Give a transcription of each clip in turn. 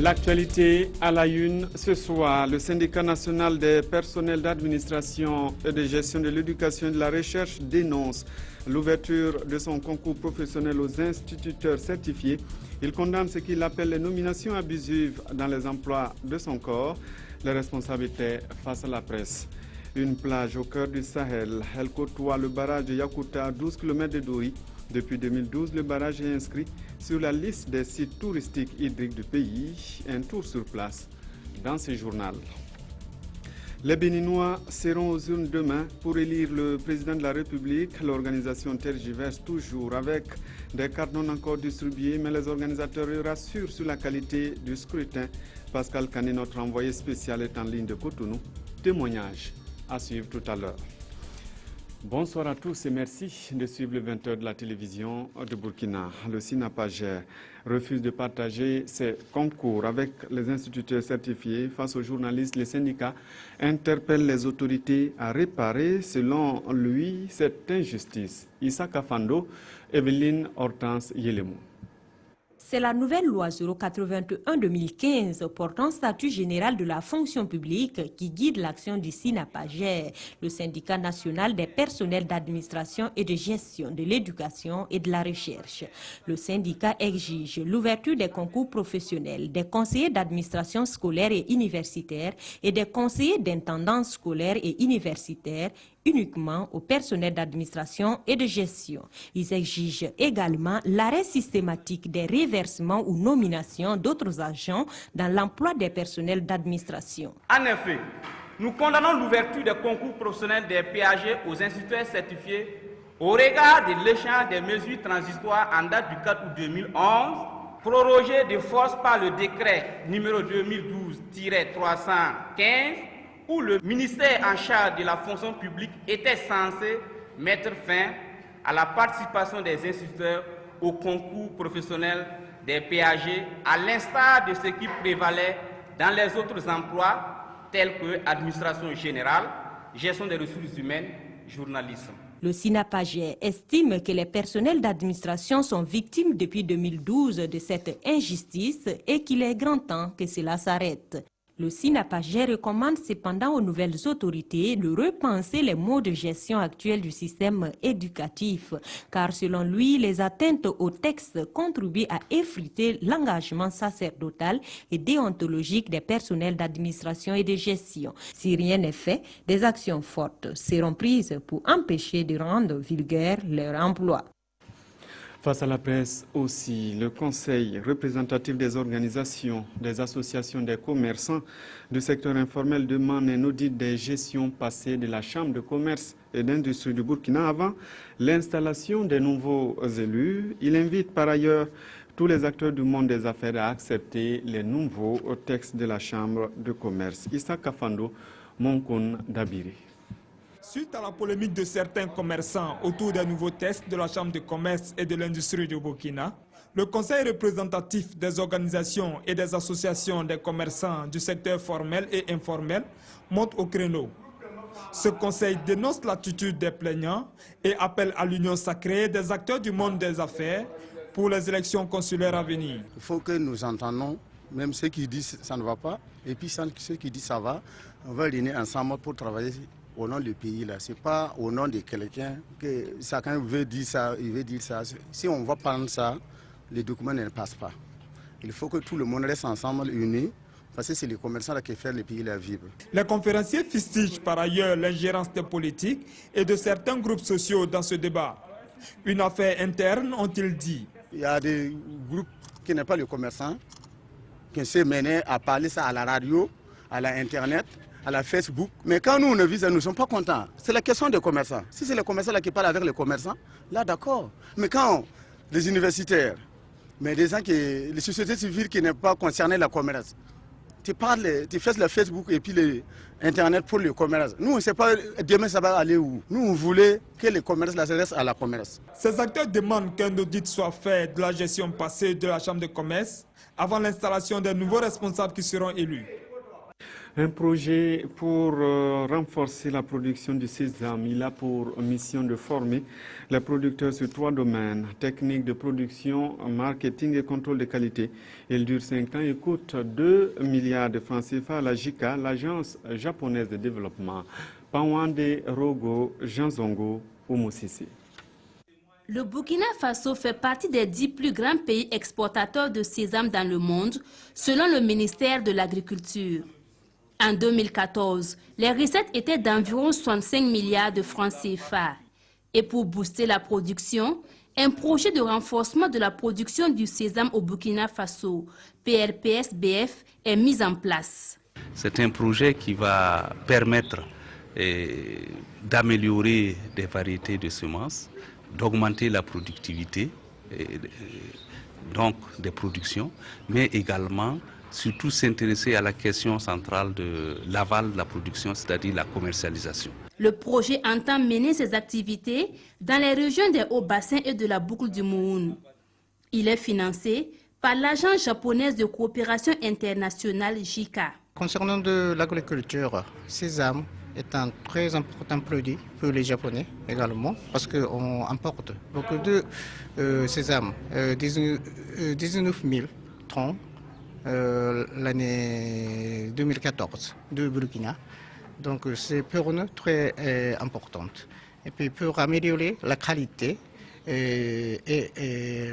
L'actualité à la une ce soir, le syndicat national des personnels d'administration et de gestion de l'éducation et de la recherche dénonce l'ouverture de son concours professionnel aux instituteurs certifiés. Il condamne ce qu'il appelle les nominations abusives dans les emplois de son corps, les responsabilités face à la presse. Une plage au cœur du Sahel, elle côtoie le barrage de Yakuta à 12 km de Dori. Depuis 2012, le barrage est inscrit sur la liste des sites touristiques hydriques du pays. Un tour sur place dans ce journal. Les Béninois seront aux urnes demain pour élire le président de la République. L'organisation tergiverse toujours avec des cartes non encore distribuées, mais les organisateurs rassurent sur la qualité du scrutin. Pascal Kané, notre envoyé spécial, est en ligne de Cotonou. Témoignage à suivre tout à l'heure. Bonsoir à tous et merci de suivre le 20h de la télévision de Burkina. Le SINAPAGER refuse de partager ses concours avec les instituteurs certifiés. Face aux journalistes, les syndicats interpellent les autorités à réparer, selon lui, cette injustice. Issa Kafando, Evelyne Hortense Yelemou. C'est la nouvelle loi 081-2015 portant statut général de la fonction publique qui guide l'action du SINAPAGER, le syndicat national des personnels d'administration et de gestion de l'éducation et de la recherche. Le syndicat exige l'ouverture des concours professionnels des conseillers d'administration scolaire et universitaire et des conseillers d'intendance scolaire et universitaire uniquement au personnel d'administration et de gestion. Ils exigent également l'arrêt systématique des reversements ou nominations d'autres agents dans l'emploi des personnels d'administration. En effet, nous condamnons l'ouverture des concours professionnels des PAG aux instituteurs certifiés au regard de l'échéance des mesures transitoires en date du 4 août 2011, prorogées de force par le décret numéro 2012-315, où le ministère en charge de la fonction publique était censé mettre fin à la participation des instituteurs au concours professionnel des PAG, à l'instar de ce qui prévalait dans les autres emplois tels que administration générale, gestion des ressources humaines, journalisme. Le SINAPAGER estime que les personnels d'administration sont victimes depuis 2012 de cette injustice et qu'il est grand temps que cela s'arrête. Le SINAPAGER recommande cependant aux nouvelles autorités de repenser les modes de gestion actuels du système éducatif, car selon lui, les atteintes au texte contribuent à effriter l'engagement sacerdotal et déontologique des personnels d'administration et de gestion. Si rien n'est fait, des actions fortes seront prises pour empêcher de rendre vulgaire leur emploi. Face à la presse aussi, le Conseil représentatif des organisations, des associations des commerçants du secteur informel demande un audit des gestions passées de la Chambre de commerce et d'industrie du Burkina avant l'installation des nouveaux élus. Il invite par ailleurs tous les acteurs du monde des affaires à accepter les nouveaux textes de la Chambre de commerce. Issa Kafando, Monkon Dabiri. Suite à la polémique de certains commerçants autour des nouveaux tests de la Chambre de commerce et de l'industrie du Burkina, le Conseil représentatif des organisations et des associations des commerçants du secteur formel et informel monte au créneau. Ce Conseil dénonce l'attitude des plaignants et appelle à l'union sacrée des acteurs du monde des affaires pour les élections consulaires à venir. Il faut que nous entendons, même ceux qui disent ça ne va pas, et puis ceux qui disent ça va, on va réunir ensemble pour travailler au nom du pays. Ce n'est pas au nom de quelqu'un que chacun veut dire ça, il veut dire ça. Si on va prendre ça, les documents ne passent pas. Il faut que tout le monde reste ensemble, unis, parce que c'est les commerçants qui font le pays la vivre. Les conférenciers fustigent par ailleurs l'ingérence des politiques et de certains groupes sociaux dans ce débat. Une affaire interne, ont-ils dit. Il y a des groupes qui n'est pas les commerçants, qui se menaient à parler ça à la radio, à l'internet, à la Facebook. Mais quand nous ne visons, nous ne sommes pas contents. C'est la question des commerçants. Si c'est les commerçants là qui parlent avec les commerçants, là d'accord. Mais quand les universitaires, mais des gens les sociétés civiles qui n'ont pas concerné le commerce, tu parles, tu fais le Facebook et puis l'Internet pour le commerce. Nous, on ne sait pas demain ça va aller où. Nous, on voulait que le commerce là, se reste à la commerce. Ces acteurs demandent qu'un audit soit fait de la gestion passée de la Chambre de commerce avant l'installation des nouveaux responsables qui seront élus. Un projet pour renforcer la production du sésame. Il a pour mission de former les producteurs sur 3 domaines: technique de production, marketing et contrôle de qualité. Il dure 5 ans et coûte 2 milliards de francs CFA à la JICA, l'agence japonaise de développement. Pawande Rogo, Jean Zongo, Oumoussissi. Le Burkina Faso fait partie des 10 plus grands pays exportateurs de sésame dans le monde, selon le ministère de l'Agriculture. En 2014, les recettes étaient d'environ 65 milliards de francs CFA. Et pour booster la production, un projet de renforcement de la production du sésame au Burkina Faso, PRPS-BF, est mis en place. C'est un projet qui va permettre d'améliorer des variétés de semences, d'augmenter la productivité donc des productions, mais également surtout s'intéresser à la question centrale de l'aval de la production, c'est-à-dire la commercialisation. Le projet entend mener ses activités dans les régions des Hauts-Bassins et de la boucle du Mohoun. Il est financé par l'Agence japonaise de coopération internationale JICA. Concernant de l'agriculture, sésame est un très important produit pour les Japonais également, parce qu'on importe beaucoup de sésame, 19 000 tonnes l'année 2014 de Burkina. Donc c'est pour nous très importante. Et puis pour améliorer la qualité et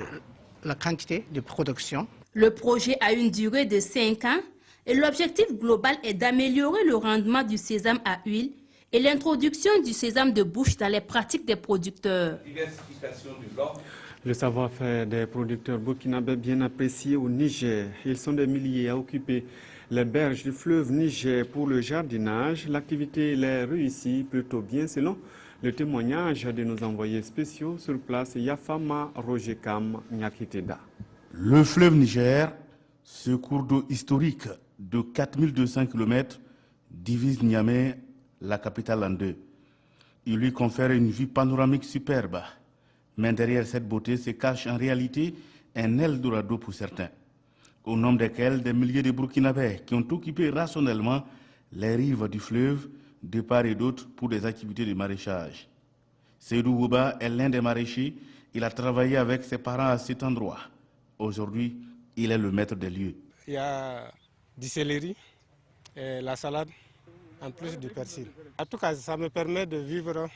la quantité de production. Le projet a une durée de 5 ans et l'objectif global est d'améliorer le rendement du sésame à huile et l'introduction du sésame de bouche dans les pratiques des producteurs. Le savoir-faire des producteurs burkinabés bien apprécié au Niger. Ils sont des milliers à occuper les berges du fleuve Niger pour le jardinage. L'activité les réussit plutôt bien selon le témoignage de nos envoyés spéciaux sur place, Yafama Rojekam Nyakiteda. Le fleuve Niger, ce cours d'eau historique de 4200 km, divise Niamey, la capitale, en deux. Il lui confère une vue panoramique superbe. Mais derrière cette beauté se cache en réalité un Eldorado pour certains, au nombre desquels des milliers de Burkinabés qui ont occupé rationnellement les rives du fleuve de part et d'autre pour des activités de maraîchage. Seydou Bouba est l'un des maraîchers. Il a travaillé avec ses parents à cet endroit. Aujourd'hui, il est le maître des lieux. Il y a du céleri, et la salade, en plus du persil. En tout cas, ça me permet de vivre.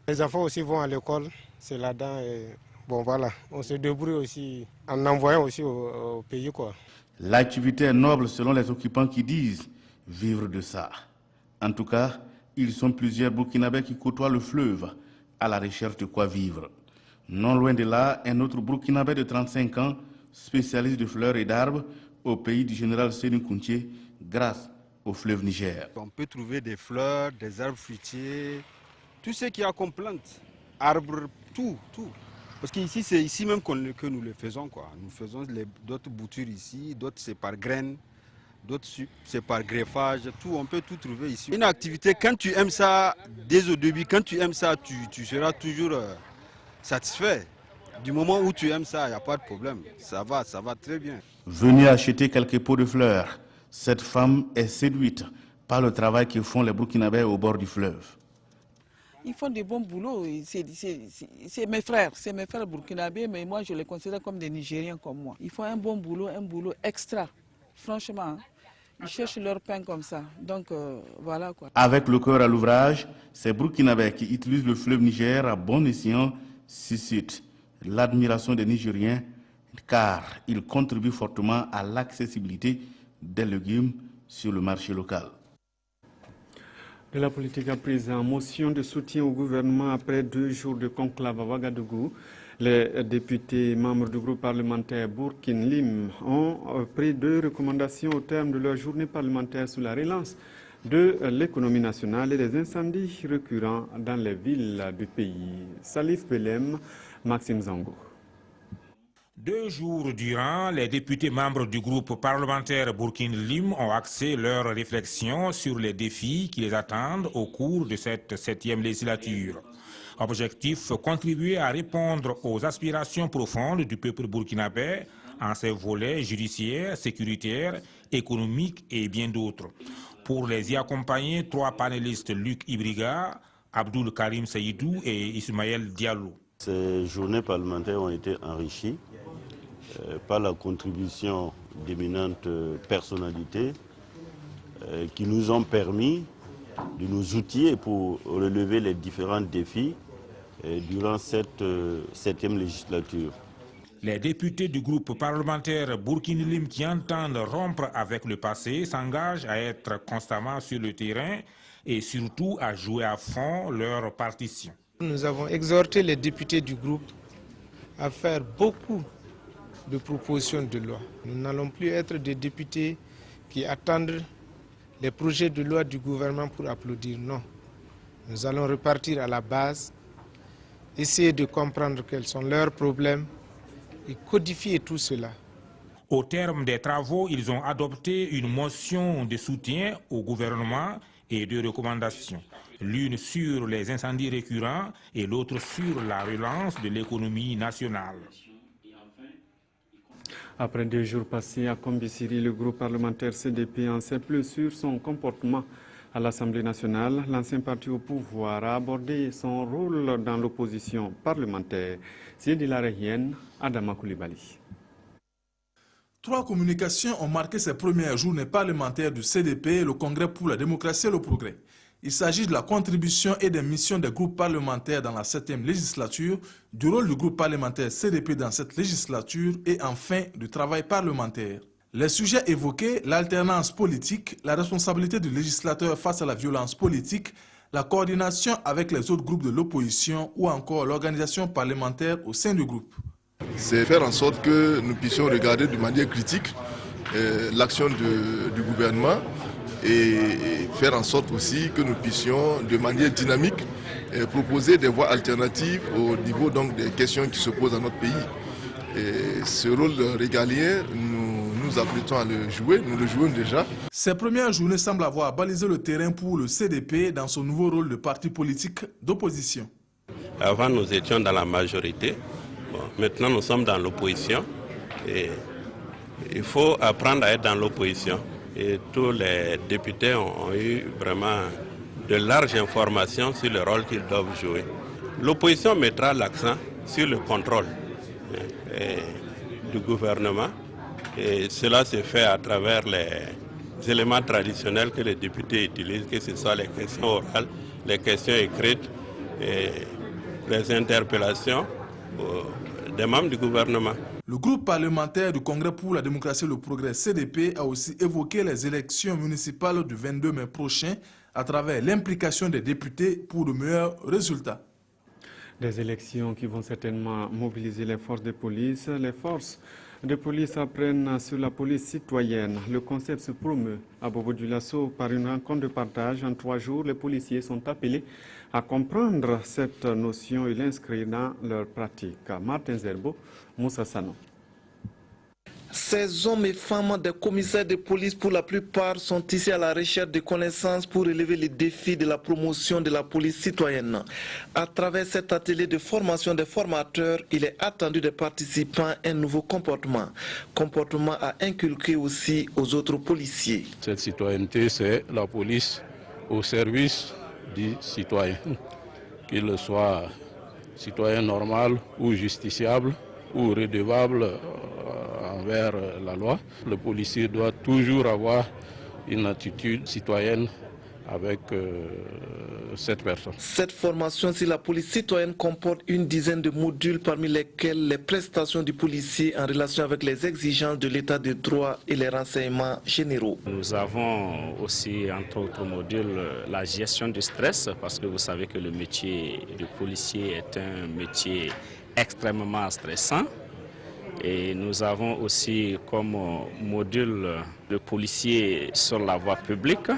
Les enfants aussi vont à l'école, c'est là-dedans. Et bon, voilà, on se débrouille aussi en envoyant aussi au pays, quoi. L'activité est noble selon les occupants qui disent vivre de ça. En tout cas, ils sont plusieurs Burkinabés qui côtoient le fleuve à la recherche de quoi vivre. Non loin de là, un autre Burkinabé de 35 ans, spécialiste de fleurs et d'arbres au pays du général Sénou Kounché, grâce au fleuve Niger. On peut trouver des fleurs, des arbres fruitiers, tout ce qu'il y a comme plantes, arbres, tout. Parce qu'ici, c'est ici même que nous le faisons, quoi. Nous faisons d'autres boutures ici, d'autres c'est par graines, d'autres c'est par greffage, tout, on peut tout trouver ici. Une activité, quand tu aimes ça, dès au début, quand tu aimes ça, tu seras toujours satisfait. Du moment où tu aimes ça, il n'y a pas de problème. Ça va très bien. Venez acheter quelques pots de fleurs. Cette femme est séduite par le travail que font les Burkinabés au bord du fleuve. Ils font des bons boulots. C'est mes frères burkinabés, mais moi je les considère comme des Nigériens comme moi. Ils font un bon boulot, un boulot extra. Franchement, ils cherchent leur pain comme ça. Donc voilà quoi. Avec le cœur à l'ouvrage, ces Burkinabés qui utilisent le fleuve Niger à bon escient suscitent l'admiration des Nigériens car ils contribuent fortement à l'accessibilité des légumes sur le marché local. De la politique à présent, motion de soutien au gouvernement après 2 jours de conclave à Ouagadougou. Les députés membres du groupe parlementaire Bourkin Lim ont pris 2 recommandations au terme de leur journée parlementaire sur la relance de l'économie nationale et des incendies récurrents dans les villes du pays. Salif Belem, Maxime Zango. 2 jours durant, les députés membres du groupe parlementaire Bourkin Lim ont axé leurs réflexions sur les défis qui les attendent au cours de cette 7e législature. Objectif, contribuer à répondre aux aspirations profondes du peuple burkinabé en ses volets judiciaires, sécuritaires, économiques et bien d'autres. Pour les y accompagner, 3 panélistes, Luc Ibriga, Abdoul Karim Saïdou et Ismaël Diallo. Ces journées parlementaires ont été enrichies par la contribution d'éminentes personnalités qui nous ont permis de nous outiller pour relever les différents défis durant cette 7e législature. Les députés du groupe parlementaire Burkina Lim qui entendent rompre avec le passé s'engagent à être constamment sur le terrain et surtout à jouer à fond leur partition. Nous avons exhorté les députés du groupe à faire beaucoup de propositions de loi. Nous n'allons plus être des députés qui attendent les projets de loi du gouvernement pour applaudir. Non. Nous allons repartir à la base, essayer de comprendre quels sont leurs problèmes et codifier tout cela. Au terme des travaux, ils ont adopté une motion de soutien au gouvernement et de recommandations. L'une sur les incendies récurrents et l'autre sur la relance de l'économie nationale. Après 2 jours passés à Kombisiri, le groupe parlementaire CDP en sait plus sur son comportement à l'Assemblée nationale. L'ancien parti au pouvoir a abordé son rôle dans l'opposition parlementaire. C'est de la Régienne, Adama Koulibaly. 3 communications ont marqué ces premières journées parlementaires du CDP, le Congrès pour la démocratie et le progrès. Il s'agit de la contribution et des missions des groupes parlementaires dans la 7e législature, du rôle du groupe parlementaire CDP dans cette législature et enfin du travail parlementaire. Les sujets évoqués, l'alternance politique, la responsabilité du législateur face à la violence politique, la coordination avec les autres groupes de l'opposition ou encore l'organisation parlementaire au sein du groupe. C'est faire en sorte que nous puissions regarder de manière critique l'action du gouvernement et faire en sorte aussi que nous puissions de manière dynamique proposer des voies alternatives au niveau donc des questions qui se posent dans notre pays. Et ce rôle régalien, nous apprêtons à le jouer, nous le jouons déjà. Ces premières journées semblent avoir balisé le terrain pour le CDP dans son nouveau rôle de parti politique d'opposition. Avant, nous étions dans la majorité. Bon, maintenant, nous sommes dans l'opposition. Et il faut apprendre à être dans l'opposition. Et tous les députés ont eu vraiment de larges informations sur le rôle qu'ils doivent jouer. L'opposition mettra l'accent sur le contrôle du gouvernement. Et cela se fait à travers les éléments traditionnels que les députés utilisent, que ce soit les questions orales, les questions écrites et les interpellations des membres du gouvernement. Le groupe parlementaire du Congrès pour la démocratie et le progrès CDP a aussi évoqué les élections municipales du 22 mai prochain à travers l'implication des députés pour de meilleurs résultats. Des élections qui vont certainement mobiliser les forces de police. Les forces de police apprennent sur la police citoyenne. Le concept se promeut à Bobo-Dioulasso par une rencontre de partage. En 3 jours, les policiers sont appelés à comprendre cette notion et l'inscrire dans leur pratique. Martin Zerbo, Moussa Sano. Ces hommes et femmes des commissaires de police, pour la plupart, sont ici à la recherche de connaissances pour relever les défis de la promotion de la police citoyenne. À travers cet atelier de formation des formateurs, il est attendu des participants un nouveau comportement. Comportement à inculquer aussi aux autres policiers. Cette citoyenneté, c'est la police au service du citoyen, qu'il soit citoyen normal ou justiciable ou redevable envers la loi. Le policier doit toujours avoir une attitude citoyenne avec cette personne. Cette formation sur la police citoyenne comporte une dizaine de modules, parmi lesquels les prestations du policier en relation avec les exigences de l'état de droit et les renseignements généraux. Nous avons aussi, entre autres modules, la gestion du stress, parce que vous savez que le métier de policier est un métier extrêmement stressant. Et nous avons aussi comme module le policier sur la voie publique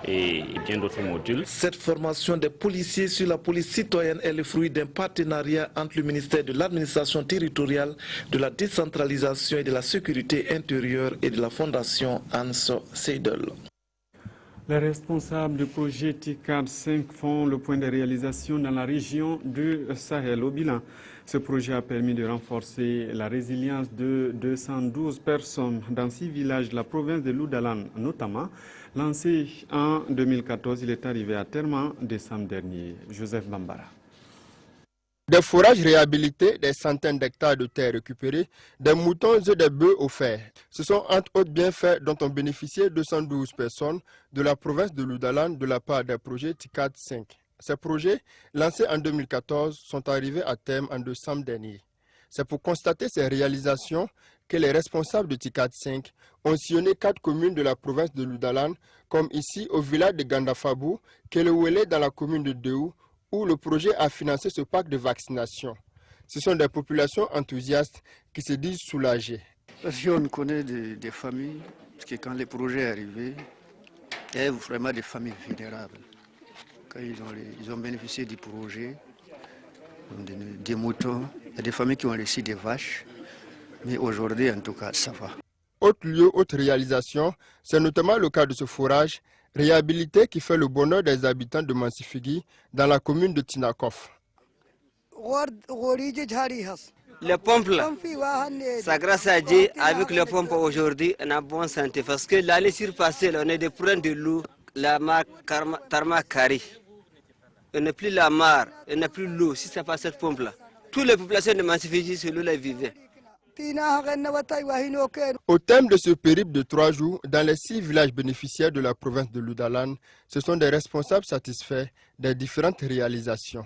et bien d'autres modules. Cette formation des policiers sur la police citoyenne est le fruit d'un partenariat entre le ministère de l'administration territoriale, de la décentralisation et de la sécurité intérieure et de la fondation Hans Seidel. Les responsables du projet TICAD 5 font le point de réalisation dans la région du Sahel. Au bilan, ce projet a permis de renforcer la résilience de 212 personnes dans 6 villages de la province de Loudalan, notamment Lancé en 2014, il est arrivé à terme en décembre dernier. Joseph Bambara. Des forages réhabilités, des centaines d'hectares de terres récupérées, des moutons et des bœufs offerts. Ce sont entre autres bienfaits dont ont bénéficié 212 personnes de la province de Ludalan de la part des projets TICAD 5. Ces projets, lancés en 2014, sont arrivés à terme en décembre dernier. C'est pour constater ces réalisations que les responsables de TICAD 5 ont sillonné 4 communes de la province de Ludalan, comme ici au village de Gandafabou, Kelewele dans la commune de Deou, où le projet a financé ce parc de vaccination. Ce sont des populations enthousiastes qui se disent soulagées. Parce qu'on connaît des familles, parce que quand le projet est arrivé, il y a vraiment des familles vulnérables. Quand ils ont bénéficié du projet, des moutons, il y a des familles qui ont reçu des vaches, mais aujourd'hui en tout cas ça va. Autre lieu, autre réalisation, c'est notamment le cas de ce forage réhabilité qui fait le bonheur des habitants de Mansifigi dans la commune de Tinakov. Les pompes là, ça grâce à Dieu, avec les pompes aujourd'hui, on a bonne santé parce que l'année surpassée, on est de prendre de l'eau, la marque Tarmakari. On n'a plus la mare, on n'a plus l'eau, si ce n'est pas cette pompe là. Toutes les populations de Mansifigi, c'est l'eau là vivaient. Au terme de ce périple de 3 jours, dans les 6 villages bénéficiaires de la province de Ludalan, ce sont des responsables satisfaits des différentes réalisations.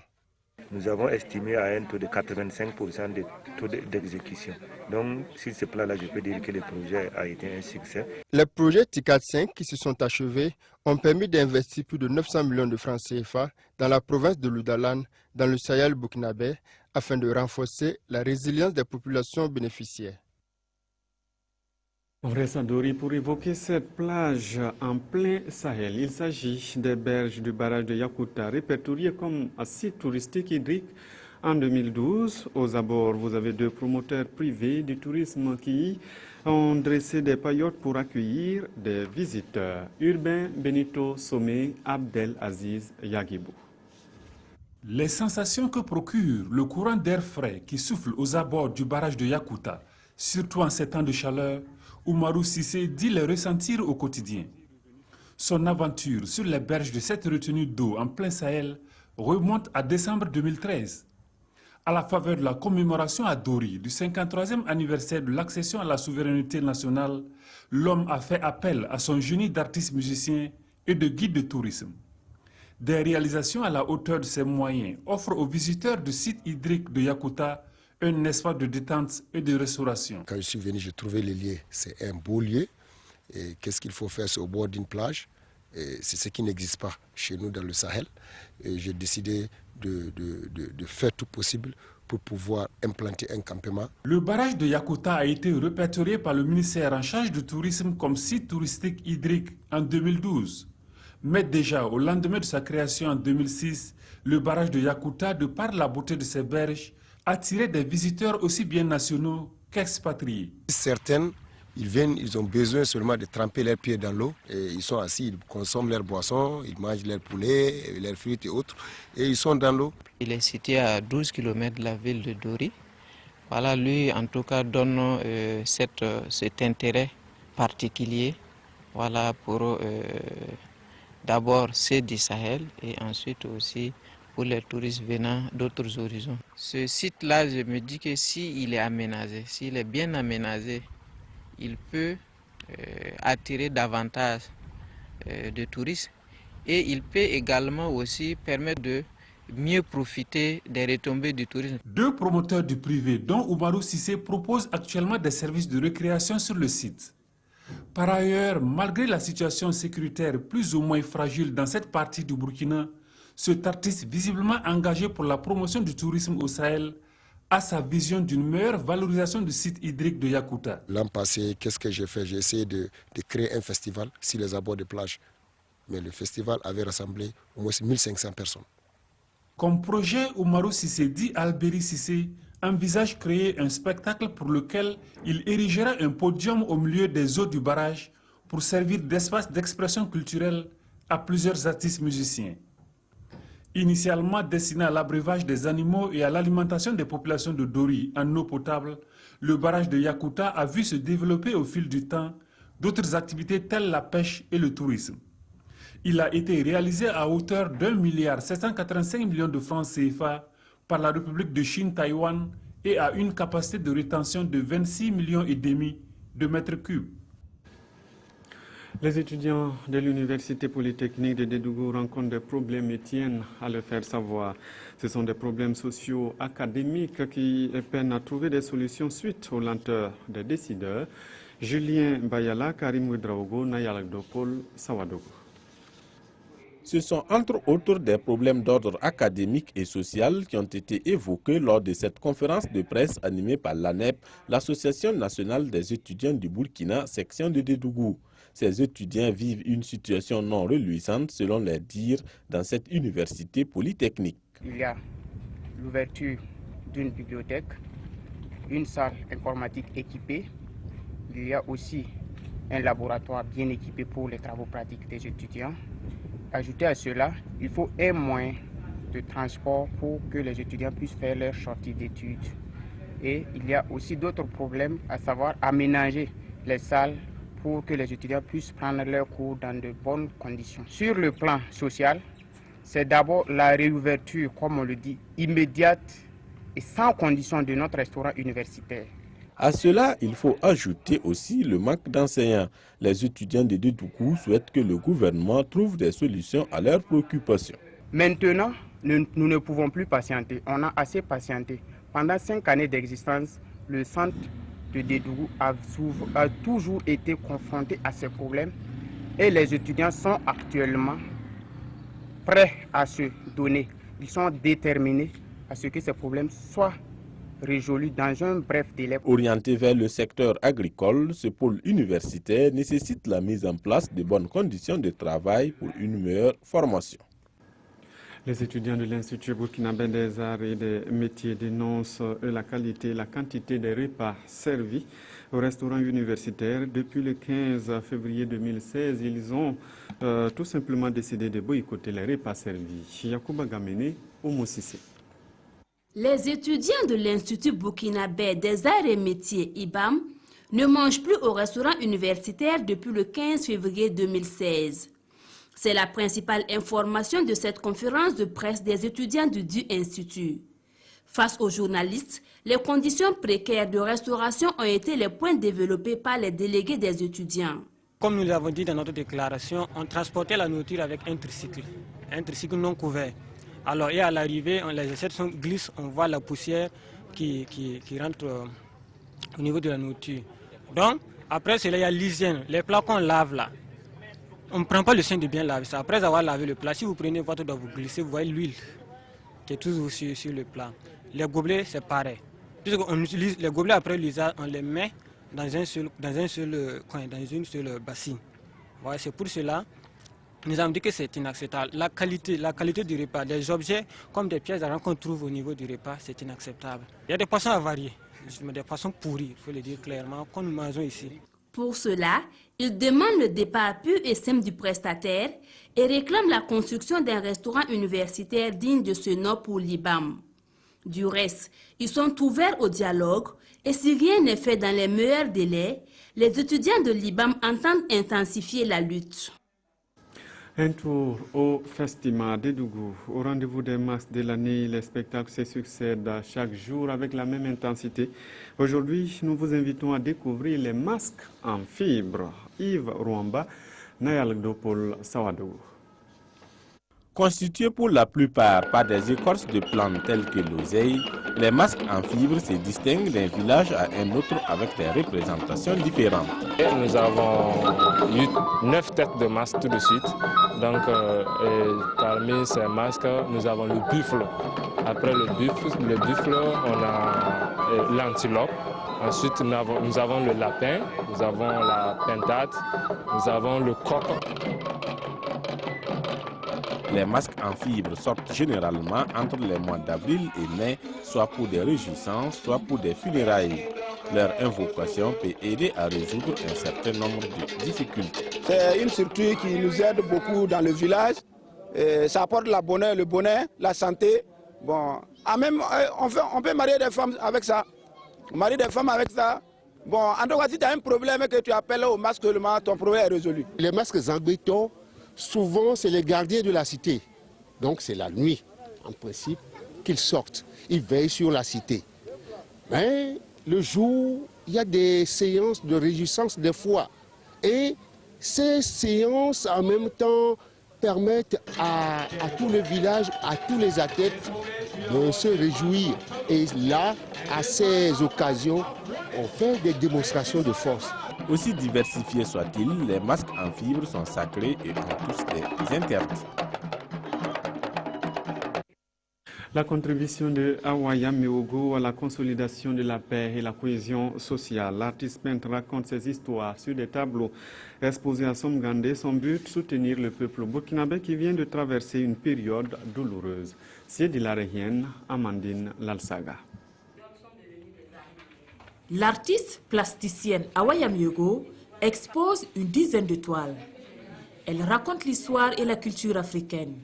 Nous avons estimé à un taux de 85% de taux d'exécution. Donc, sur ce plan-là, je peux dire que le projet a été un succès. Les projets TICAD 5 qui se sont achevés ont permis d'investir plus de 900 millions de francs CFA dans la province de Ludalan, dans le Sahel burkinabé, afin de renforcer la résilience des populations bénéficiaires. On reste à Dori pour évoquer cette plage en plein Sahel. Il s'agit des berges du barrage de Yakuta, répertoriées comme un site touristique hydrique en 2012. Aux abords, vous avez 2 promoteurs privés du tourisme qui ont dressé des paillotes pour accueillir des visiteurs. Urbain Benito Somé, Abdel Aziz Yagibou. Les sensations que procure le courant d'air frais qui souffle aux abords du barrage de Yakuta, surtout en ces temps de chaleur, Oumarou Sissé dit les ressentir au quotidien. Son aventure sur les berges de cette retenue d'eau en plein Sahel remonte à décembre 2013. À la faveur de la commémoration à Dori du 53e anniversaire de l'accession à la souveraineté nationale, l'homme a fait appel à son génie d'artiste musicien et de guide de tourisme. Des réalisations à la hauteur de ses moyens offrent aux visiteurs du site hydrique de Yakuta un espace de détente et de restauration. Quand je suis venu, j'ai trouvé le lieu. C'est un beau lieu. Et qu'est-ce qu'il faut faire? C'est au bord d'une plage. C'est ce qui n'existe pas chez nous dans le Sahel. Et j'ai décidé de faire tout possible pour pouvoir implanter un campement. Le barrage de Yakuta a été répertorié par le ministère en charge du tourisme comme site touristique hydrique en 2012. Mais déjà, au lendemain de sa création en 2006, le barrage de Yakuta, de par la beauté de ses berges, attirait des visiteurs aussi bien nationaux qu'expatriés. Certaines, ils viennent, ils ont besoin seulement de tremper leurs pieds dans l'eau. Ils sont assis, ils consomment leurs boissons, ils mangent leur poulet, leurs fruits et autres, et ils sont dans l'eau. Il est situé à 12 km de la ville de Dori. Voilà, lui, en tout cas, donne cet intérêt particulier, voilà, pour d'abord ceux du Sahel et ensuite aussi pour les touristes venant d'autres horizons. Ce site-là, je me dis que s'il est aménagé, s'il est bien aménagé, il peut attirer davantage de touristes et il peut également aussi permettre de mieux profiter des retombées du tourisme. 2 promoteurs du privé, dont Oumarou Sissé, proposent actuellement des services de récréation sur le site. Par ailleurs, malgré la situation sécuritaire plus ou moins fragile dans cette partie du Burkina, cet artiste visiblement engagé pour la promotion du tourisme au Sahel a sa vision d'une meilleure valorisation du site hydrique de Yakuta. L'an passé, qu'est-ce que j'ai fait? J'ai essayé de créer un festival sur les abords de plage. Mais le festival avait rassemblé au moins 1500 personnes. Comme projet, Oumarou Sissé dit Alberi Sissé envisage créer un spectacle pour lequel il érigera un podium au milieu des eaux du barrage pour servir d'espace d'expression culturelle à plusieurs artistes musiciens. Initialement destiné à l'abreuvage des animaux et à l'alimentation des populations de Dori en eau potable, le barrage de Yakuta a vu se développer au fil du temps d'autres activités telles la pêche et le tourisme. Il a été réalisé à hauteur d'1,785 milliard de francs CFA par la République de Chine, Taïwan et a une capacité de rétention de 26,5 millions de mètres cubes. Les étudiants de l'Université polytechnique de Dédougou rencontrent des problèmes et tiennent à le faire savoir. Ce sont des problèmes socio-académiques qui peinent à trouver des solutions suite aux lenteurs des décideurs. Julien Bayala, Karim Ouedraogo, Nayalak Dopol, Sawadogo. Ce sont entre autres des problèmes d'ordre académique et social qui ont été évoqués lors de cette conférence de presse animée par l'ANEP, l'Association nationale des étudiants du Burkina, section de Dédougou. Ces étudiants vivent une situation non reluisante, selon les dires, dans cette université polytechnique. Il y a l'ouverture d'une bibliothèque, une salle informatique équipée. Il y a aussi un laboratoire bien équipé pour les travaux pratiques des étudiants. Ajouté à cela, il faut un moyen de transport pour que les étudiants puissent faire leur sortie d'études. Et il y a aussi d'autres problèmes, à savoir aménager les salles pour que les étudiants puissent prendre leurs cours dans de bonnes conditions. Sur le plan social, c'est d'abord la réouverture, comme on le dit, immédiate et sans condition de notre restaurant universitaire. À cela, il faut ajouter aussi le manque d'enseignants. Les étudiants de Dédougou souhaitent que le gouvernement trouve des solutions à leurs préoccupations. Maintenant, nous ne pouvons plus patienter. On a assez patienté. Pendant 5 années d'existence, le centre de Dédougou a toujours été confronté à ces problèmes et les étudiants sont actuellement prêts à se donner. Ils sont déterminés à ce que ces problèmes soient résolus dans un bref délai. Orienté vers le secteur agricole, ce pôle universitaire nécessite la mise en place de bonnes conditions de travail pour une meilleure formation. Les étudiants de l'Institut burkinabé des arts et des métiers dénoncent la qualité et la quantité des repas servis au restaurant universitaire. Depuis le 15 février 2016, ils ont tout simplement décidé de boycotter les repas servis. Yacouba Gamene, Oumou Sissé. Les étudiants de l'Institut burkinabé des arts et métiers IBAM ne mangent plus au restaurant universitaire depuis le 15 février 2016. C'est la principale information de cette conférence de presse des étudiants du dit institut. Face aux journalistes, les conditions précaires de restauration ont été les points développés par les délégués des étudiants. Comme nous l'avons dit dans notre déclaration, on transportait la nourriture avec un tricycle non couvert. Alors, et à l'arrivée, les assiettes glissent, on voit la poussière qui rentre au niveau de la nourriture. Donc, après cela, il y a l'hygiène. Les plats qu'on lave là, on ne prend pas le soin de bien laver ça. Après avoir lavé le plat, si vous prenez votre doigt, vous glissez, vous voyez l'huile qui est toujours sur le plat. Les gobelets, c'est pareil. Puisqu'on utilise les gobelets après l'usage, on les met dans un seul coin, dans une seule bassine. Voilà, c'est pour cela nous avons dit que c'est inacceptable. La qualité du repas, des objets comme des pièces d'argent qu'on trouve au niveau du repas, c'est inacceptable. Il y a des poissons avariés, des poissons pourris, il faut le dire clairement, comme nous mangeons ici. Pour cela, ils demandent le départ pur et simple du prestataire et réclament la construction d'un restaurant universitaire digne de ce nom pour l'IBAM. Du reste, ils sont ouverts au dialogue et si rien n'est fait dans les meilleurs délais, les étudiants de l'IBAM entendent intensifier la lutte. Un tour au Festival Dédougou. Au rendez-vous des masques de l'année, les spectacles se succèdent chaque jour avec la même intensité. Aujourd'hui, nous vous invitons à découvrir les masques en fibre. Yves Rwamba, Nayal Dopol, Sawadougou. Constitués pour la plupart par des écorces de plantes telles que l'oseille, les masques en fibre se distinguent d'un village à un autre avec des représentations différentes. Nous avons eu 9 têtes de masques tout de suite. Donc, parmi ces masques, nous avons le buffle. Après le buffle, on a l'antilope. Ensuite, nous avons le lapin, nous avons la pintade, nous avons le coq. Les masques en fibre sortent généralement entre les mois d'avril et mai, soit pour des réjouissances, soit pour des funérailles. Leur invocation peut aider à résoudre un certain nombre de difficultés. C'est une structure qui nous aide beaucoup dans le village. Et ça apporte le bonheur, la santé. Bon, même, on peut marier des femmes avec ça. On marie des femmes avec ça Bon, en tout cas, si tu as un problème et que tu appelles au masque seulement, ton problème est résolu. Les masques Zangbeto, souvent, c'est les gardiens de la cité. Donc, c'est la nuit, en principe, qu'ils sortent. Ils veillent sur la cité. Mais le jour, il y a des séances de réjouissance des fois. Et ces séances, en même temps, permettent à tout le village, à tous les adeptes de se réjouir. Et là, à ces occasions, on fait des démonstrations de force. Aussi diversifiés soient-ils, les masques en fibre sont sacrés et ont tous des interdits. La contribution de Awaya Myogo à la consolidation de la paix et la cohésion sociale. L'artiste peintre raconte ses histoires sur des tableaux exposés à Somgandé. Son but, soutenir le peuple burkinabé qui vient de traverser une période douloureuse. C'est de la Réhienne, Amandine Lalsaga. L'artiste plasticienne Awaya Myogo expose une dizaine de toiles. Elle raconte l'histoire et la culture africaine.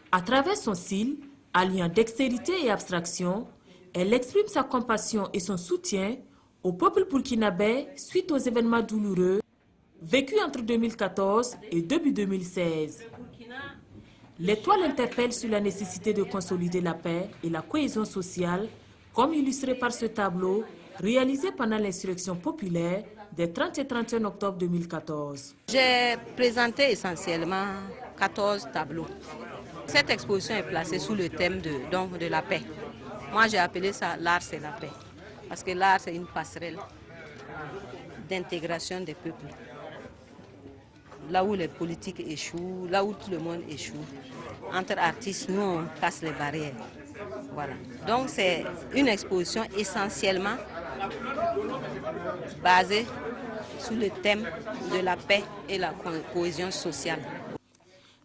À travers son style, alliant dextérité et abstraction, elle exprime sa compassion et son soutien au peuple burkinabé suite aux événements douloureux vécus entre 2014 et début 2016. Les toiles interpellent sur la nécessité de consolider la paix et la cohésion sociale, comme illustré par ce tableau réalisé pendant l'insurrection populaire des 30 et 31 octobre 2014. J'ai présenté essentiellement 14 tableaux. Cette exposition est placée sous le thème de la paix. Moi, j'ai appelé ça l'art, c'est la paix. Parce que l'art, c'est une passerelle d'intégration des peuples. Là où les politiques échouent, là où tout le monde échoue, entre artistes, nous, on casse les barrières. Voilà. Donc, c'est une exposition essentiellement basée sur le thème de la paix et la cohésion sociale.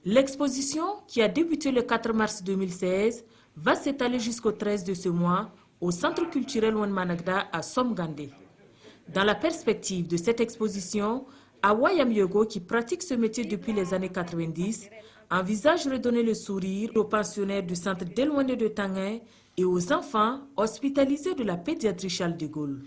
L'exposition, qui a débuté le 4 mars 2016, va s'étaler jusqu'au 13 de ce mois au Centre culturel Wanmanagda à Somgandé. Dans la perspective de cette exposition, Awaya Myogo, qui pratique ce métier depuis les années 90, envisage de redonner le sourire aux pensionnaires du centre d'éloigné de Tanguin et aux enfants hospitalisés de la pédiatrie Charles de Gaulle.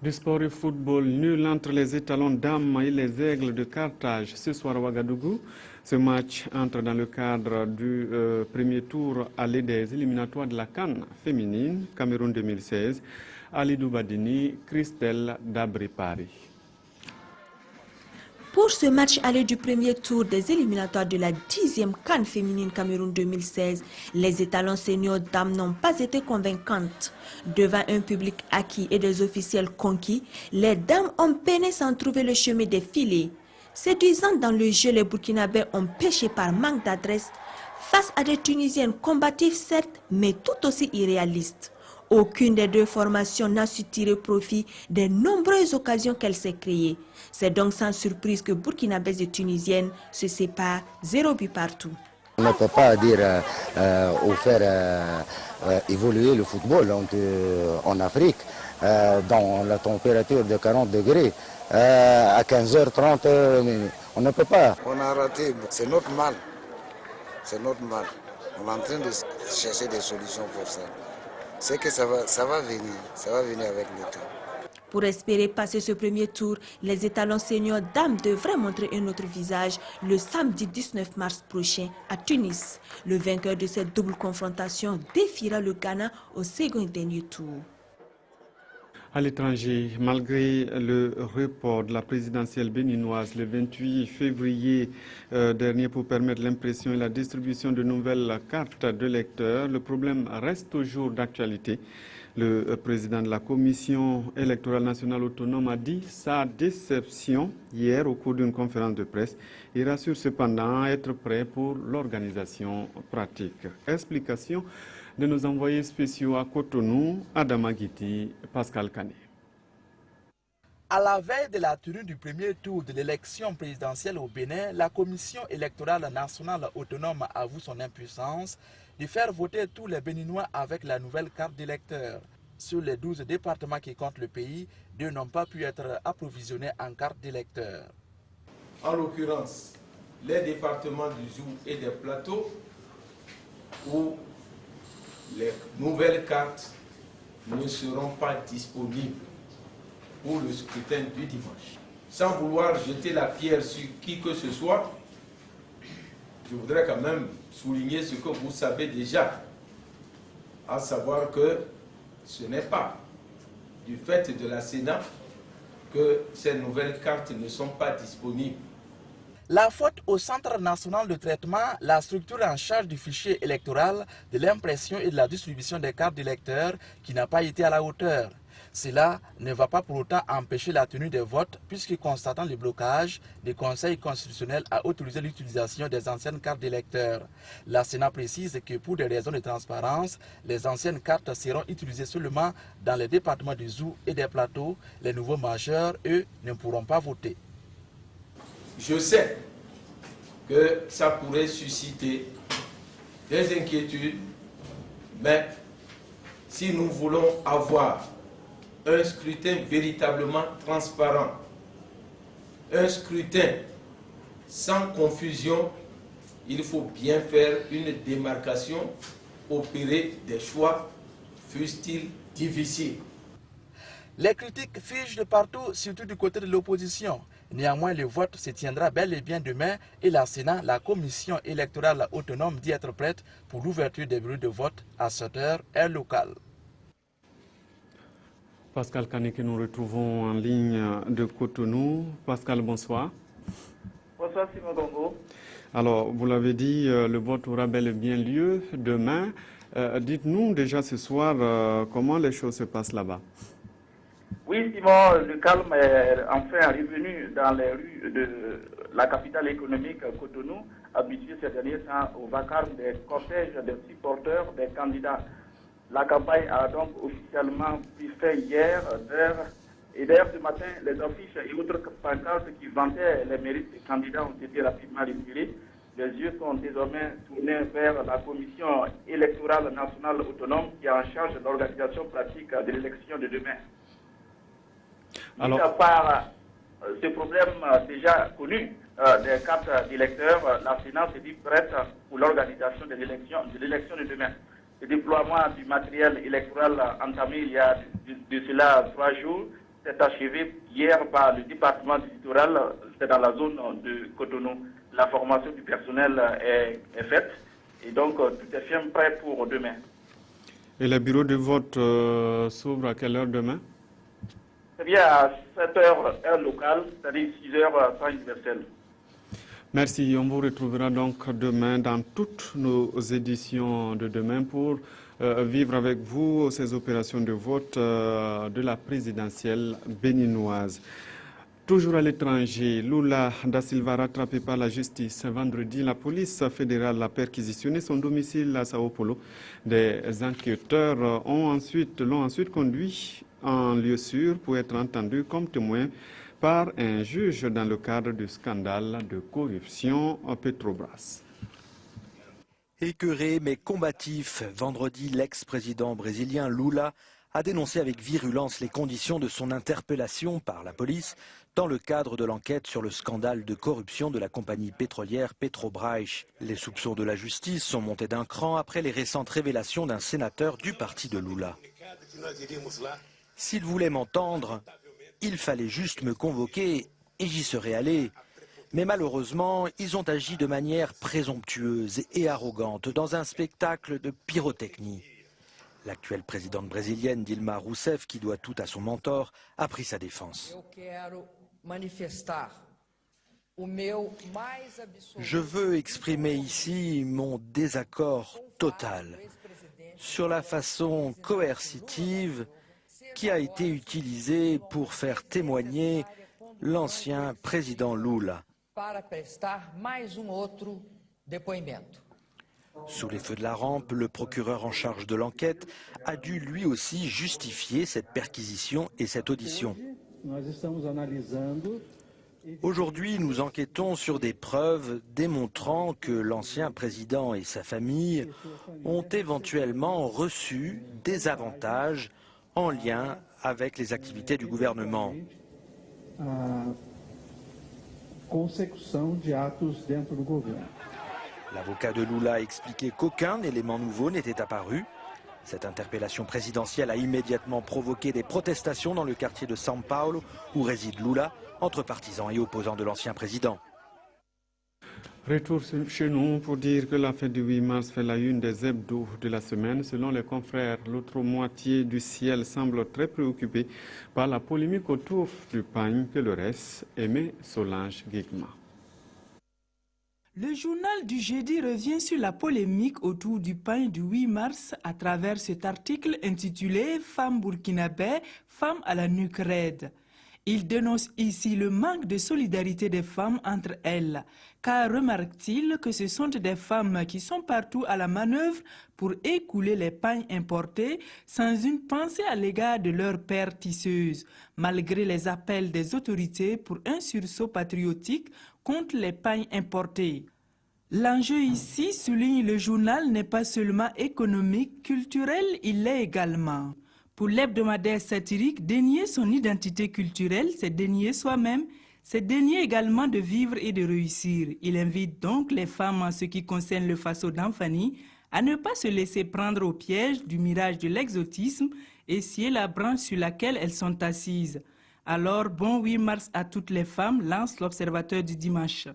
Du sport et football, nul entre les étalons dames et les aigles de Carthage ce soir à Ouagadougou. Ce match entre dans le cadre du premier tour aller des éliminatoires de la CAN féminine, Cameroun 2016. Alidou Badini, Christelle Dabré-Paris. Pour ce match aller du premier tour des éliminatoires de la 10e CAN féminine Cameroun 2016, les étalons seniors dames n'ont pas été convaincantes. Devant un public acquis et des officiels conquis, les dames ont peiné sans trouver le chemin des filets. Séduisant dans le jeu, les Burkinabés ont pêché par manque d'adresse face à des Tunisiennes combatives certes, mais tout aussi irréalistes. Aucune des deux formations n'a su tirer profit des nombreuses occasions qu'elle s'est créées. C'est donc sans surprise que Burkinabés et Tunisiennes se séparent 0 but partout. On ne peut pas dire ou faire évoluer le football en Afrique dans la température de 40 degrés. À 15h30, on ne peut pas. On a raté, c'est notre mal. C'est notre mal. On est en train de chercher des solutions pour ça. C'est que ça va venir avec le temps. Pour espérer passer ce premier tour, les étalons seniors dames devraient montrer un autre visage le samedi 19 mars prochain à Tunis. Le vainqueur de cette double confrontation défiera le Ghana au second et dernier tour. À l'étranger, malgré le report de la présidentielle béninoise le 28 février dernier pour permettre l'impression et la distribution de nouvelles cartes de lecteurs, le problème reste toujours d'actualité. Le président de la Commission électorale nationale autonome a dit sa déception hier au cours d'une conférence de presse. Il rassure cependant être prêt pour l'organisation pratique. Explication de nos envoyés spéciaux à Cotonou, Adama Guiti, Pascal Kané. À la veille de la tenue du premier tour de l'élection présidentielle au Bénin, la Commission électorale nationale autonome avoue son impuissance de faire voter tous les Béninois avec la nouvelle carte d'électeur. Sur les 12 départements qui comptent le pays, 2 n'ont pas pu être approvisionnés en carte d'électeur. En l'occurrence, les départements du Zou et des Plateaux, où les nouvelles cartes ne seront pas disponibles. pour le scrutin du dimanche. Sans vouloir jeter la pierre sur qui que ce soit, je voudrais quand même souligner ce que vous savez déjà, à savoir que ce n'est pas du fait de la Sénat que ces nouvelles cartes ne sont pas disponibles. La faute au Centre national de traitement, la structure en charge du fichier électoral, de l'impression et de la distribution des cartes d'électeurs qui n'a pas été à la hauteur. Cela ne va pas pour autant empêcher la tenue des votes puisque constatant le blocage, le Conseil constitutionnel a autorisé l'utilisation des anciennes cartes d'électeurs. La Sénat précise que pour des raisons de transparence, les anciennes cartes seront utilisées seulement dans les départements du Zou et des Plateaux. Les nouveaux majeurs, eux, ne pourront pas voter. Je sais que ça pourrait susciter des inquiétudes, mais si nous voulons avoir un scrutin véritablement transparent, un scrutin sans confusion, il faut bien faire une démarcation, opérer des choix, fussent-ils difficiles. Les critiques figent de partout, surtout du côté de l'opposition. Néanmoins, le vote se tiendra bel et bien demain et la Sénat, la commission électorale autonome, dit être prête pour l'ouverture des bureaux de vote à 7h, heure locale. Pascal Kané, que nous retrouvons en ligne de Cotonou. Pascal, bonsoir. Bonsoir Simon Gongo. Alors, vous l'avez dit, le vote aura bel et bien lieu demain. Dites-nous déjà ce soir comment les choses se passent là-bas. Oui Simon, le calme est enfin revenu dans les rues de la capitale économique Cotonou, habitué ces derniers temps au vacarme des cortèges des supporters des candidats. La campagne a donc officiellement pris fin hier, et d'ailleurs ce matin, les affiches et autres pancartes qui vantaient les mérites des candidats ont été rapidement retirées. Les yeux sont désormais tournés vers la commission électorale nationale autonome qui est en charge de l'organisation pratique de l'élection de demain. Mis à part ce problème déjà connu des cartes d'électeurs, la Sénat se dit prête pour l'organisation de l'élection de demain. Le déploiement du matériel électoral entamé il y a de cela 3 jours s'est achevé hier par le département du littoral, c'est dans la zone de Cotonou. La formation du personnel est faite et donc tout est bien prêt pour demain. Et le bureau de vote s'ouvre à quelle heure demain? C'est bien à 7h heure locale, c'est-à-dire 6h temps universel. Merci. On vous retrouvera donc demain dans toutes nos éditions de demain pour vivre avec vous ces opérations de vote de la présidentielle béninoise. Toujours à l'étranger, Lula da Silva rattrapé par la justice. Vendredi, la police fédérale a perquisitionné son domicile à Sao Paulo. Des enquêteurs l'ont ensuite conduit en lieu sûr pour être entendu comme témoin par un juge dans le cadre du scandale de corruption à Petrobras. Écœuré mais combatif, vendredi, l'ex-président brésilien Lula a dénoncé avec virulence les conditions de son interpellation par la police dans le cadre de l'enquête sur le scandale de corruption de la compagnie pétrolière Petrobras. Les soupçons de la justice sont montés d'un cran après les récentes révélations d'un sénateur du parti de Lula. S'il voulait m'entendre, il fallait juste me convoquer et j'y serais allé. Mais malheureusement, ils ont agi de manière présomptueuse et arrogante dans un spectacle de pyrotechnie. L'actuelle présidente brésilienne Dilma Rousseff, qui doit tout à son mentor, a pris sa défense. Je veux exprimer ici mon désaccord total sur la façon coercitive qui a été utilisée pour faire témoigner l'ancien président Lula. Sous les feux de la rampe, le procureur en charge de l'enquête a dû lui aussi justifier cette perquisition et cette audition. Aujourd'hui, nous enquêtons sur des preuves démontrant que l'ancien président et sa famille ont éventuellement reçu des avantages en lien avec les activités du gouvernement. L'avocat de Lula a expliqué qu'aucun élément nouveau n'était apparu. Cette interpellation présidentielle a immédiatement provoqué des protestations dans le quartier de São Paulo, où réside Lula, entre partisans et opposants de l'ancien président. Retour chez nous pour dire que la fête du 8 mars fait la une des hebdos de la semaine. Selon les confrères, l'autre moitié du ciel semble très préoccupée par la polémique autour du pagne que le reste. Aimé Solange Guigma. Le journal du jeudi revient sur la polémique autour du pagne du 8 mars à travers cet article intitulé « Femmes burkinabè, femmes à la nuque raide ». Il dénonce ici le manque de solidarité des femmes entre elles, car remarque-t-il que ce sont des femmes qui sont partout à la manœuvre pour écouler les pagnes importés sans une pensée à l'égard de leurs pères tisseuses, malgré les appels des autorités pour un sursaut patriotique contre les pagnes importés. L'enjeu ici, souligne le journal, n'est pas seulement économique, culturel, il l'est également. Pour l'hebdomadaire satirique, dénier son identité culturelle, c'est dénier soi-même, c'est dénier également de vivre et de réussir. Il invite donc les femmes en ce qui concerne le Faso d'Anfani à ne pas se laisser prendre au piège du mirage de l'exotisme et scier la branche sur laquelle elles sont assises. Alors, bon 8 mars à toutes les femmes, lance l'Observateur du dimanche.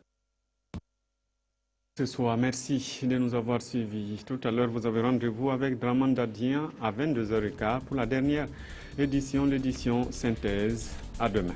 Ce soir, merci de nous avoir suivis. Tout à l'heure, vous avez rendez-vous avec Draman Dadien à 22h15 pour la dernière édition, l'édition synthèse. À demain.